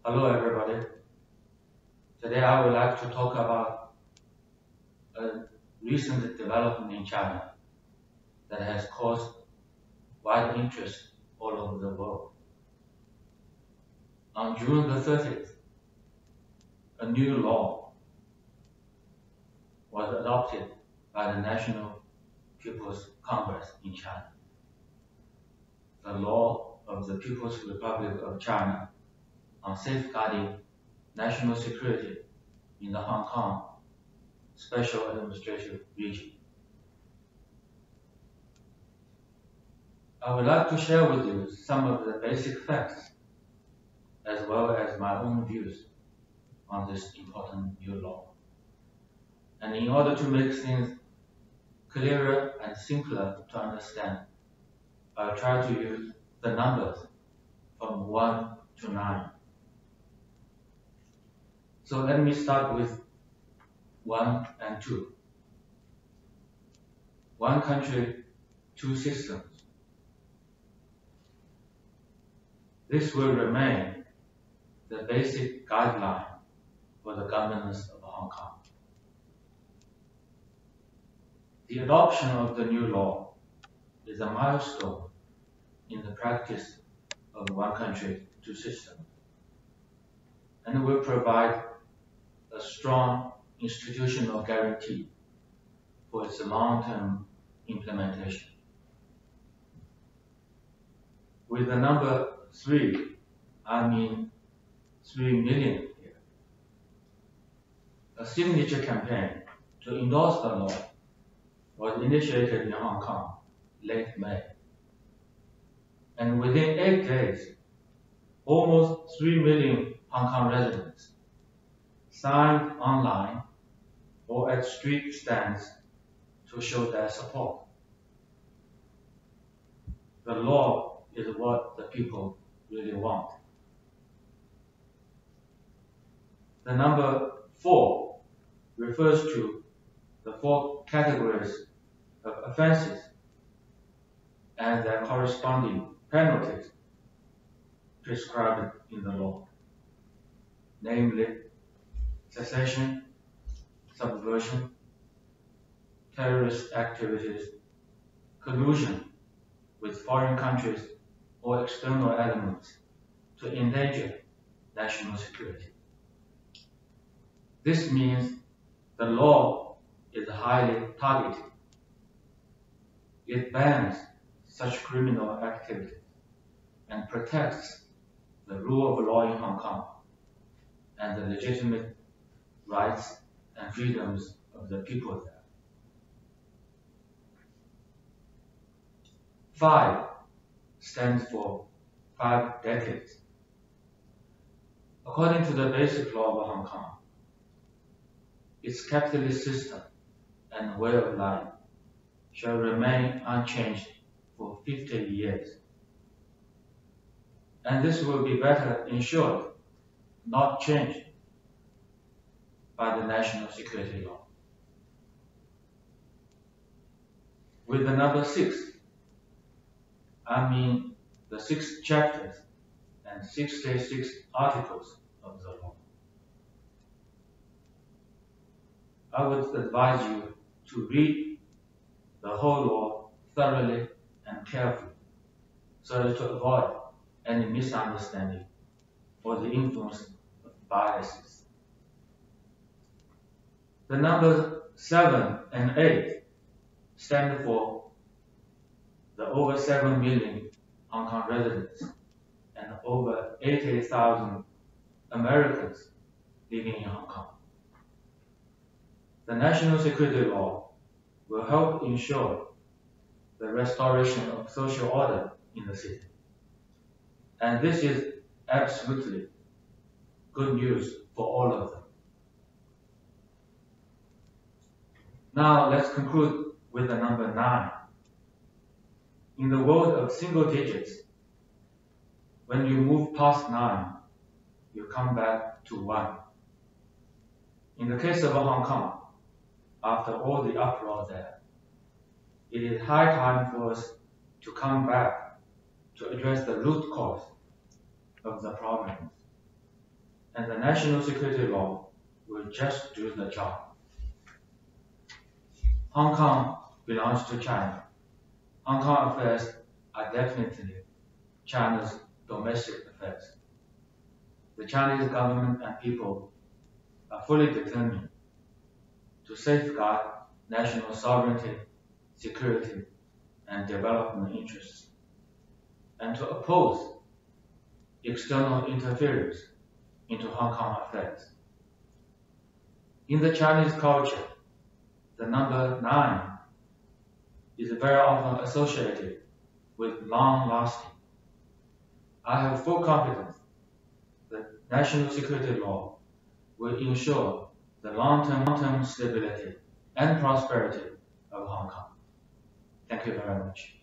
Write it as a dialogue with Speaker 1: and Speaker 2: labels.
Speaker 1: Hello everybody. Today I would like to talk about a recent development in China that has caused wide interest all over the world. On June the 30th, a new law was adopted by the National People's Congress in China. The law of the People's Republic of China on safeguarding national security in the Hong Kong Special Administrative Region. I would like to share with you some of the basic facts as well as my own views on this important new law. And in order to make things clearer and simpler to understand, I'll try to use the numbers from 1 to 9. So let me start with 1 and 2. One country, two systems. This will remain the basic guideline for the governance of Hong Kong. The adoption of the new law is a milestone in the practice of one country, two systems, and will provide a strong institutional guarantee for its long-term implementation. With the number 3, I mean 3 million here. A signature campaign to endorse the law was initiated in Hong Kong late May. And within 8 days, almost 3 million Hong Kong residents signed online or at street stands to show their support. The law is what the people really want. The number 4 refers to the 4 categories of offenses and their corresponding penalties prescribed in the law, namely secession, subversion, terrorist activities, collusion with foreign countries or external elements to endanger national security. This means the law is highly targeted. It bans such criminal activities and protects the rule of law in Hong Kong and the legitimate rights and freedoms of the people there. 5 stands for 5 decades. According to the basic law of Hong Kong, its capitalist system and way of life shall remain unchanged for 50 years. And this will be better ensured, not changed, by the national security law. With the number 6, I mean the 6 chapters and 66 articles of the law. I would advise you to read the whole law thoroughly and carefully so as to avoid any misunderstanding or the influence of biases. The numbers 7 and 8 stand for the over 7 million Hong Kong residents and over 80,000 Americans living in Hong Kong. The national security law will help ensure the restoration of social order in the city. And this is absolutely good news for all of them. Now let's conclude with the number 9. In the world of single digits, when you move past 9, you come back to 1. In the case of Hong Kong, after all the uproar there, it is high time for us to come back to address the root cause of the problems and the national security law will just do the job. Hong Kong belongs to China. Hong Kong affairs are definitely China's domestic affairs. The Chinese government and people are fully determined to safeguard national sovereignty, security, and development interests, and to oppose external interference into Hong Kong affairs. In the Chinese culture, the number 9 is very often associated with long-lasting. I have full confidence that national security law will ensure the long-term stability and prosperity of Hong Kong. Thank you very much.